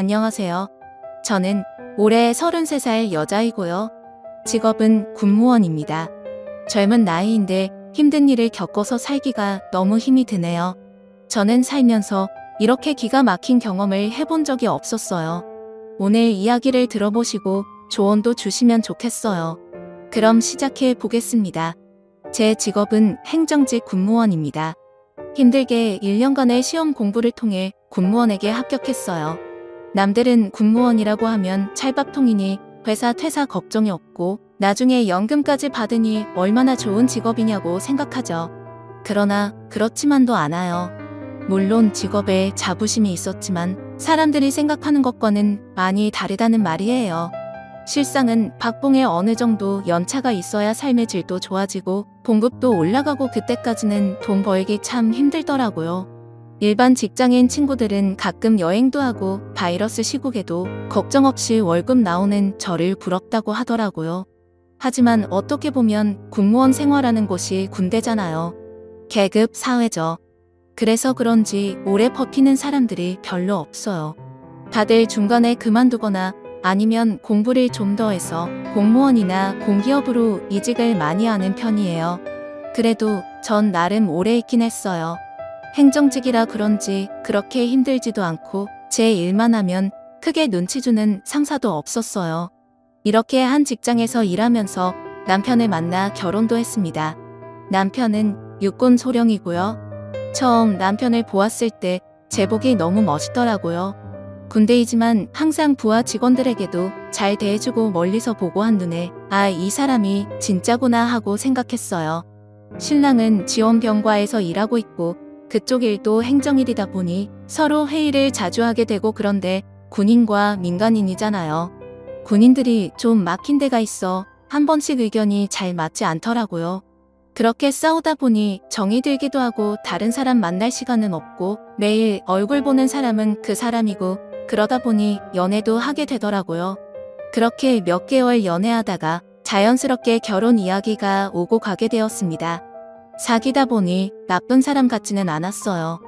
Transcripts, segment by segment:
안녕하세요. 저는 올해 33살 여자이고요. 직업은 군무원입니다. 젊은 나이인데 힘든 일을 겪어서 살기가 너무 힘이 드네요. 저는 살면서 이렇게 기가 막힌 경험을 해본 적이 없었어요. 오늘 이야기를 들어보시고 조언도 주시면 좋겠어요. 그럼 시작해 보겠습니다. 제 직업은 행정직 군무원입니다. 힘들게 1년간의 시험 공부를 통해 군무원에게 합격했어요. 남들은 군무원이라고 하면 찰밥통이니 회사 퇴사 걱정이 없고 나중에 연금까지 받으니 얼마나 좋은 직업이냐고 생각하죠. 그러나 그렇지만도 않아요. 물론 직업에 자부심이 있었지만 사람들이 생각하는 것과는 많이 다르다는 말이에요. 실상은 박봉에 어느 정도 연차가 있어야 삶의 질도 좋아지고 봉급도 올라가고 그때까지는 돈 벌기 참 힘들더라고요. 일반 직장인 친구들은 가끔 여행도 하고 바이러스 시국에도 걱정 없이 월급 나오는 저를 부럽다고 하더라고요. 하지만 어떻게 보면 군무원 생활하는 곳이 군대잖아요. 계급 사회죠. 그래서 그런지 오래 버티는 사람들이 별로 없어요. 다들 중간에 그만두거나 아니면 공부를 좀 더 해서 공무원이나 공기업으로 이직을 많이 하는 편이에요. 그래도 전 나름 오래 있긴 했어요. 행정직이라 그런지 그렇게 힘들지도 않고 제 일만 하면 크게 눈치 주는 상사도 없었어요. 이렇게 한 직장에서 일하면서 남편을 만나 결혼도 했습니다. 남편은 육군 소령이고요. 처음 남편을 보았을 때 제복이 너무 멋있더라고요. 군대이지만 항상 부하 직원들에게도 잘 대해주고 멀리서 보고 한눈에 이 사람이 진짜구나 하고 생각했어요. 신랑은 지원병과에서 일하고 있고 그쪽 일도 행정일이다 보니 서로 회의를 자주 하게 되고 그런데 군인과 민간인이잖아요. 군인들이 좀 막힌 데가 있어 한 번씩 의견이 잘 맞지 않더라고요. 그렇게 싸우다 보니 정이 들기도 하고 다른 사람 만날 시간은 없고 매일 얼굴 보는 사람은 그 사람이고 그러다 보니 연애도 하게 되더라고요. 그렇게 몇 개월 연애하다가 자연스럽게 결혼 이야기가 오고 가게 되었습니다. 사귀다 보니 나쁜 사람 같지는 않았어요.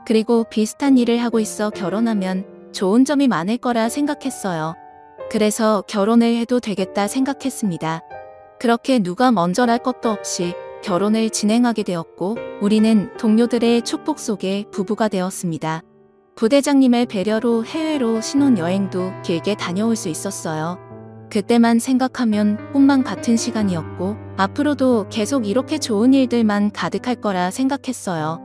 그리고 비슷한 일을 하고 있어 결혼하면 좋은 점이 많을 거라 생각했어요. 그래서 결혼을 해도 되겠다 생각했습니다. 그렇게 누가 먼저랄 것도 없이 결혼을 진행하게 되었고 우리는 동료들의 축복 속에 부부가 되었습니다. 부대장님의 배려로 해외로 신혼여행도 길게 다녀올 수 있었어요. 그때만 생각하면 꿈만 같은 시간이었고 앞으로도 계속 이렇게 좋은 일들만 가득할 거라 생각했어요.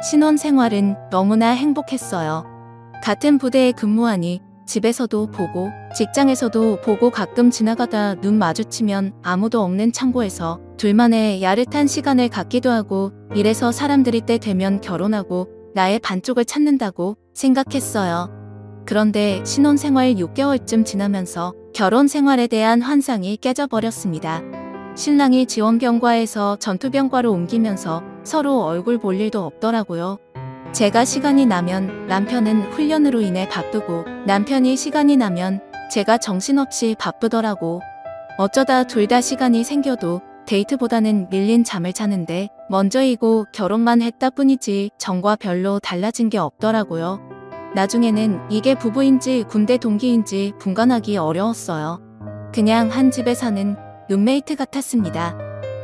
신혼생활은 너무나 행복했어요. 같은 부대에 근무하니 집에서도 보고 직장에서도 보고 가끔 지나가다 눈 마주치면 아무도 없는 창고에서 둘만의 야릇한 시간을 갖기도 하고 이래서 사람들이 때 되면 결혼하고 나의 반쪽을 찾는다고 생각했어요. 그런데 신혼생활 6개월쯤 지나면서 결혼 생활에 대한 환상이 깨져버렸습니다. 신랑이 지원병과에서 전투병과로 옮기면서 서로 얼굴 볼 일도 없더라고요. 제가 시간이 나면 남편은 훈련으로 인해 바쁘고 남편이 시간이 나면 제가 정신없이 바쁘더라고. 어쩌다 둘 다 시간이 생겨도 데이트보다는 밀린 잠을 자는데 먼저이고 결혼만 했다 뿐이지 전과 별로 달라진 게 없더라고요. 나중에는 이게 부부인지 군대 동기인지 분간하기 어려웠어요. 그냥 한 집에 사는 룸메이트 같았습니다.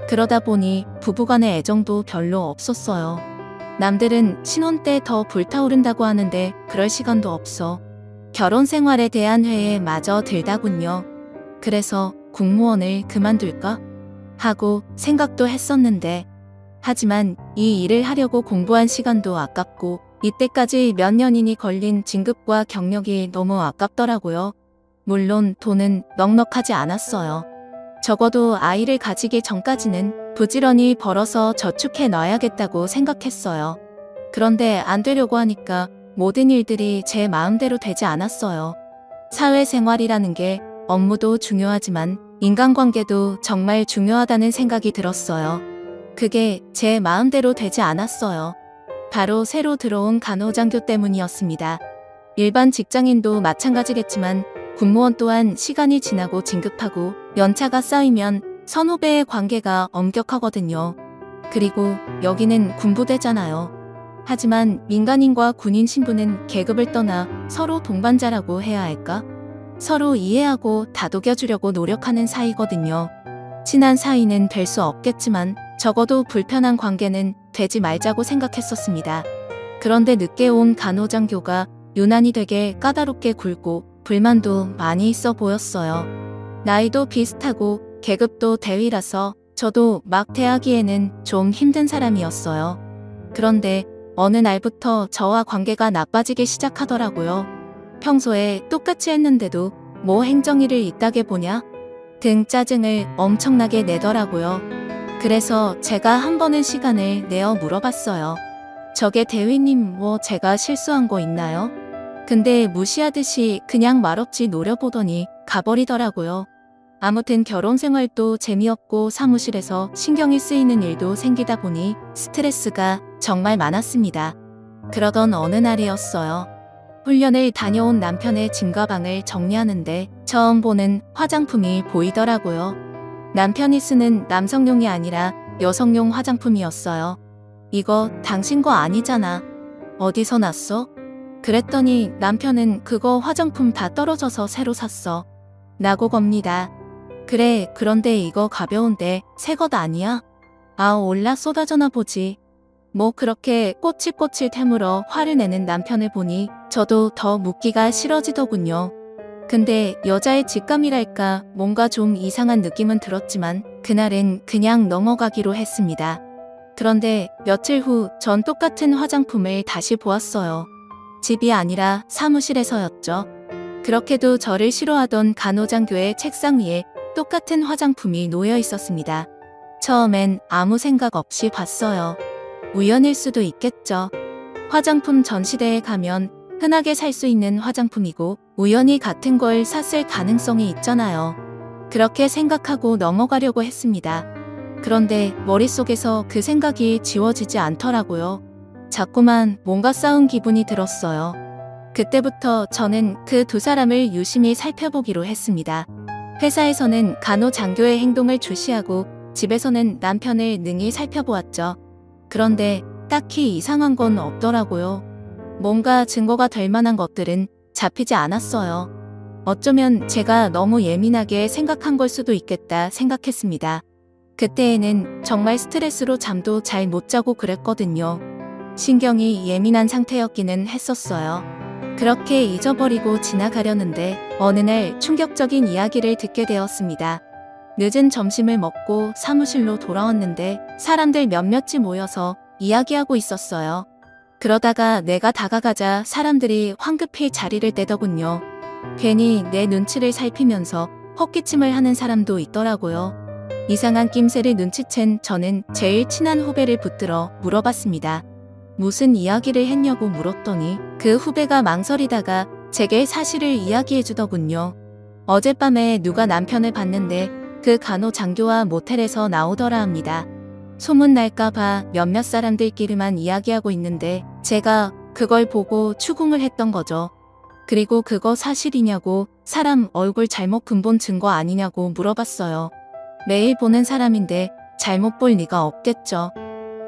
그러다 보니 부부간의 애정도 별로 없었어요. 남들은 신혼 때 더 불타오른다고 하는데 그럴 시간도 없어. 결혼 생활에 대한 회에 마저 들다군요. 그래서 공무원을 그만둘까? 하고 생각도 했었는데 하지만 이 일을 하려고 공부한 시간도 아깝고 이때까지 몇 년이니 걸린 진급과 경력이 너무 아깝더라고요. 물론 돈은 넉넉하지 않았어요. 적어도 아이를 가지기 전까지는 부지런히 벌어서 저축해 놔야겠다고 생각했어요. 그런데 안 되려고 하니까 모든 일들이 제 마음대로 되지 않았어요. 사회생활이라는 게 업무도 중요하지만 인간관계도 정말 중요하다는 생각이 들었어요. 그게 제 마음대로 되지 않았어요. 바로 새로 들어온 간호장교 때문이었습니다. 일반 직장인도 마찬가지겠지만 군무원 또한 시간이 지나고 진급하고 연차가 쌓이면 선후배의 관계가 엄격하거든요. 그리고 여기는 군부대잖아요. 하지만 민간인과 군인 신분은 계급을 떠나 서로 동반자라고 해야 할까? 서로 이해하고 다독여주려고 노력하는 사이거든요. 친한 사이는 될 수 없겠지만 적어도 불편한 관계는 되지 말자고 생각했었습니다. 그런데 늦게 온 간호장교가 유난히 되게 까다롭게 굴고 불만도 많이 있어 보였어요. 나이도 비슷하고 계급도 대위라서 저도 막 대하기에는 좀 힘든 사람이었어요. 그런데 어느 날부터 저와 관계가 나빠지기 시작하더라고요. 평소에 똑같이 했는데도 뭐 행정일을 이따게 보냐? 등 짜증을 엄청나게 내더라고요. 그래서 제가 한 번은 시간을 내어 물어봤어요. 저게 대위님 뭐 제가 실수한 거 있나요? 근데 무시하듯이 그냥 말없이 노려보더니 가버리더라고요. 아무튼 결혼 생활도 재미없고 사무실에서 신경이 쓰이는 일도 생기다 보니 스트레스가 정말 많았습니다. 그러던 어느 날이었어요. 훈련을 다녀온 남편의 짐가방을 정리하는데 처음 보는 화장품이 보이더라고요. 남편이 쓰는 남성용이 아니라 여성용 화장품이었어요. 이거 당신 거 아니잖아. 어디서 났어? 그랬더니 남편은 그거 화장품 다 떨어져서 새로 샀어. 라고 겁니다. 그래, 그런데 이거 가벼운데 새 것 아니야? 아, 올라 쏟아져나 보지. 뭐 그렇게 꼬치꼬치 태물어 화를 내는 남편을 보니 저도 더 묻기가 싫어지더군요. 근데 여자의 직감이랄까 뭔가 좀 이상한 느낌은 들었지만 그날은 그냥 넘어가기로 했습니다. 그런데 며칠 후 전 똑같은 화장품을 다시 보았어요. 집이 아니라 사무실에서였죠. 그렇게도 저를 싫어하던 간호장교의 책상 위에 똑같은 화장품이 놓여 있었습니다. 처음엔 아무 생각 없이 봤어요. 우연일 수도 있겠죠. 화장품 전시대에 가면 흔하게 살 수 있는 화장품이고 우연히 같은 걸 샀을 가능성이 있잖아요. 그렇게 생각하고 넘어가려고 했습니다. 그런데 머릿속에서 그 생각이 지워지지 않더라고요. 자꾸만 뭔가 싸운 기분이 들었어요. 그때부터 저는 그 두 사람을 유심히 살펴보기로 했습니다. 회사에서는 간호장교의 행동을 주시하고 집에서는 남편을 능히 살펴보았죠. 그런데 딱히 이상한 건 없더라고요. 뭔가 증거가 될 만한 것들은 잡히지 않았어요. 어쩌면 제가 너무 예민하게 생각한 걸 수도 있겠다 생각했습니다. 그때에는 정말 스트레스로 잠도 잘 못 자고 그랬거든요. 신경이 예민한 상태였기는 했었어요. 그렇게 잊어버리고 지나가려는데 어느 날 충격적인 이야기를 듣게 되었습니다. 늦은 점심을 먹고 사무실로 돌아왔는데 사람들 몇몇이 모여서 이야기하고 있었어요. 그러다가 내가 다가가자 사람들이 황급히 자리를 떼더군요. 괜히 내 눈치를 살피면서 헛기침을 하는 사람도 있더라고요. 이상한 낌새를 눈치챈 저는 제일 친한 후배를 붙들어 물어봤습니다. 무슨 이야기를 했냐고 물었더니 그 후배가 망설이다가 제게 사실을 이야기해주더군요. 어젯밤에 누가 남편을 봤는데 그 간호장교와 모텔에서 나오더라 합니다. 소문날까봐 몇몇 사람들끼리만 이야기하고 있는데 제가 그걸 보고 추궁을 했던 거죠. 그리고 그거 사실이냐고 사람 얼굴 잘못 근본 증거 아니냐고 물어봤어요. 매일 보는 사람인데 잘못 볼 리가 없겠죠.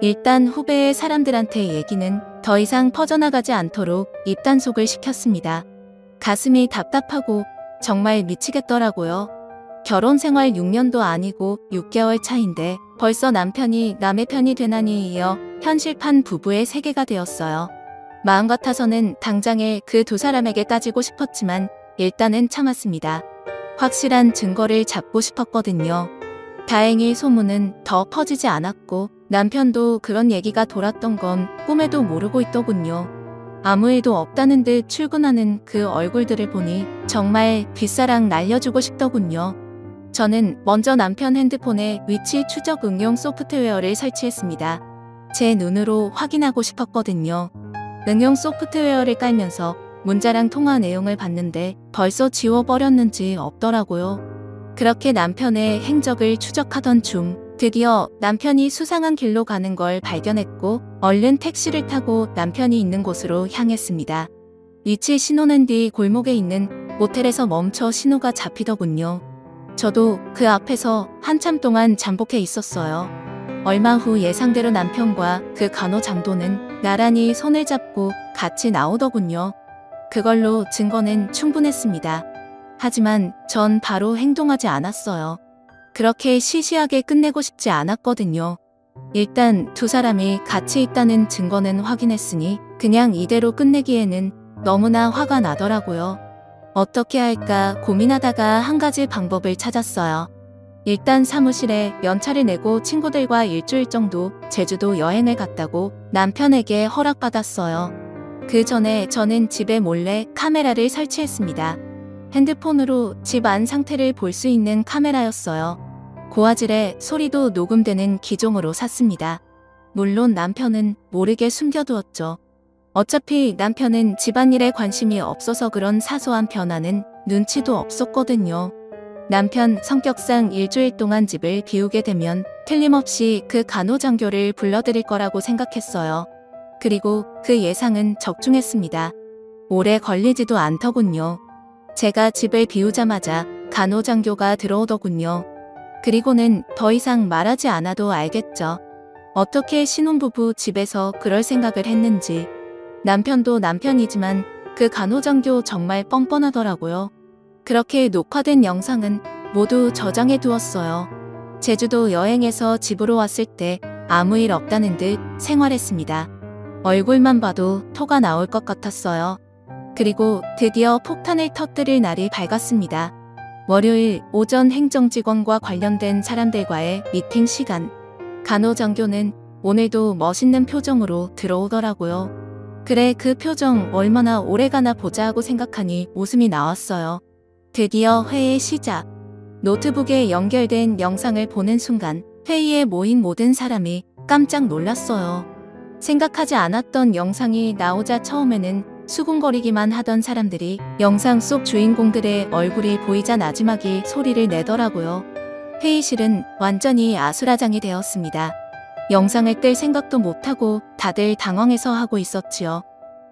일단 후배의 사람들한테 얘기는 더 이상 퍼져나가지 않도록 입단속을 시켰습니다. 가슴이 답답하고 정말 미치겠더라고요. 결혼 생활 6년도 아니고 6개월 차인데 벌써 남편이 남의 편이 되나니 이어 현실판 부부의 세계가 되었어요. 마음 같아서는 당장에 그 두 사람에게 따지고 싶었지만 일단은 참았습니다. 확실한 증거를 잡고 싶었거든요. 다행히 소문은 더 퍼지지 않았고 남편도 그런 얘기가 돌았던 건 꿈에도 모르고 있더군요. 아무 일도 없다는 듯 출근하는 그 얼굴들을 보니 정말 뒷사랑 날려주고 싶더군요. 저는 먼저 남편 핸드폰에 위치 추적 응용 소프트웨어를 설치했습니다. 제 눈으로 확인하고 싶었거든요. 응용 소프트웨어를 깔면서 문자랑 통화 내용을 봤는데 벌써 지워버렸는지 없더라고요. 그렇게 남편의 행적을 추적하던 중 드디어 남편이 수상한 길로 가는 걸 발견했고 얼른 택시를 타고 남편이 있는 곳으로 향했습니다. 위치 신호낸 뒤 골목에 있는 모텔에서 멈춰 신호가 잡히더군요. 저도 그 앞에서 한참 동안 잠복해 있었어요. 얼마 후 예상대로 남편과 그 간호장도는 나란히 손을 잡고 같이 나오더군요. 그걸로 증거는 충분했습니다. 하지만 전 바로 행동하지 않았어요. 그렇게 시시하게 끝내고 싶지 않았거든요. 일단 두 사람이 같이 있다는 증거는 확인했으니 그냥 이대로 끝내기에는 너무나 화가 나더라고요. 어떻게 할까 고민하다가 한 가지 방법을 찾았어요. 일단 사무실에 연차를 내고 친구들과 일주일 정도 제주도 여행을 갔다고 남편에게 허락받았어요. 그 전에 저는 집에 몰래 카메라를 설치했습니다. 핸드폰으로 집 안 상태를 볼 수 있는 카메라였어요. 고화질의 소리도 녹음되는 기종으로 샀습니다. 물론 남편은 모르게 숨겨두었죠. 어차피 남편은 집안일에 관심이 없어서 그런 사소한 변화는 눈치도 없었거든요. 남편 성격상 일주일 동안 집을 비우게 되면 틀림없이 그 간호장교를 불러들일 거라고 생각했어요. 그리고 그 예상은 적중했습니다. 오래 걸리지도 않더군요. 제가 집을 비우자마자 간호장교가 들어오더군요. 그리고는 더 이상 말하지 않아도 알겠죠. 어떻게 신혼부부 집에서 그럴 생각을 했는지. 남편도 남편이지만 그 간호장교 정말 뻔뻔하더라고요. 그렇게 녹화된 영상은 모두 저장해 두었어요. 제주도 여행에서 집으로 왔을 때 아무 일 없다는 듯 생활했습니다. 얼굴만 봐도 토가 나올 것 같았어요. 그리고 드디어 폭탄을 터뜨릴 날이 밝았습니다. 월요일 오전 행정직원과 관련된 사람들과의 미팅 시간. 간호장교는 오늘도 멋있는 표정으로 들어오더라고요. 그래, 그 표정 얼마나 오래가나 보자 하고 생각하니 웃음이 나왔어요. 드디어 회의 시작. 노트북에 연결된 영상을 보는 순간 회의에 모인 모든 사람이 깜짝 놀랐어요. 생각하지 않았던 영상이 나오자 처음에는 수군거리기만 하던 사람들이 영상 속 주인공들의 얼굴이 보이자 나지막이 소리를 내더라고요. 회의실은 완전히 아수라장이 되었습니다. 영상을 뗄 생각도 못하고 다들 당황해서 하고 있었지요.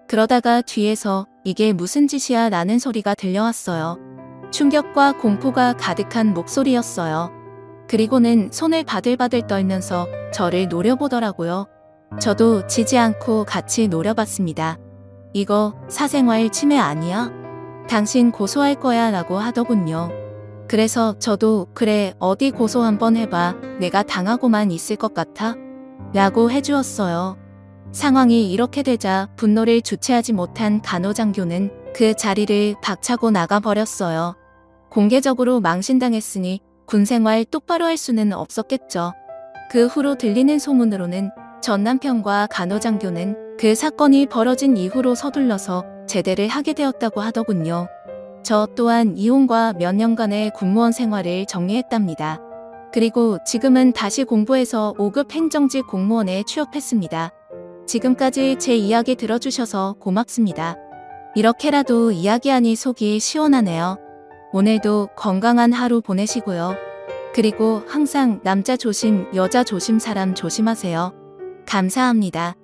그러다가 뒤에서 이게 무슨 짓이야 라는 소리가 들려왔어요. 충격과 공포가 가득한 목소리였어요. 그리고는 손을 바들바들 떨면서 저를 노려보더라고요. 저도 지지 않고 같이 노려봤습니다. 이거 사생활 침해 아니야? 당신 고소할 거야 라고 하더군요. 그래서 저도 그래 어디 고소 한번 해봐. 내가 당하고만 있을 것 같아? 라고 해주었어요. 상황이 이렇게 되자 분노를 주체하지 못한 간호장교는 그 자리를 박차고 나가버렸어요. 공개적으로 망신당했으니 군생활 똑바로 할 수는 없었겠죠. 그 후로 들리는 소문으로는 전 남편과 간호장교는 그 사건이 벌어진 이후로 서둘러서 제대를 하게 되었다고 하더군요. 저 또한 이혼과 몇 년간의 군무원 생활을 정리했답니다. 그리고 지금은 다시 공부해서 5급 행정직 공무원에 취업했습니다. 지금까지 제 이야기 들어주셔서 고맙습니다. 이렇게라도 이야기하니 속이 시원하네요. 오늘도 건강한 하루 보내시고요. 그리고 항상 남자 조심, 여자 조심, 사람 조심하세요. 감사합니다.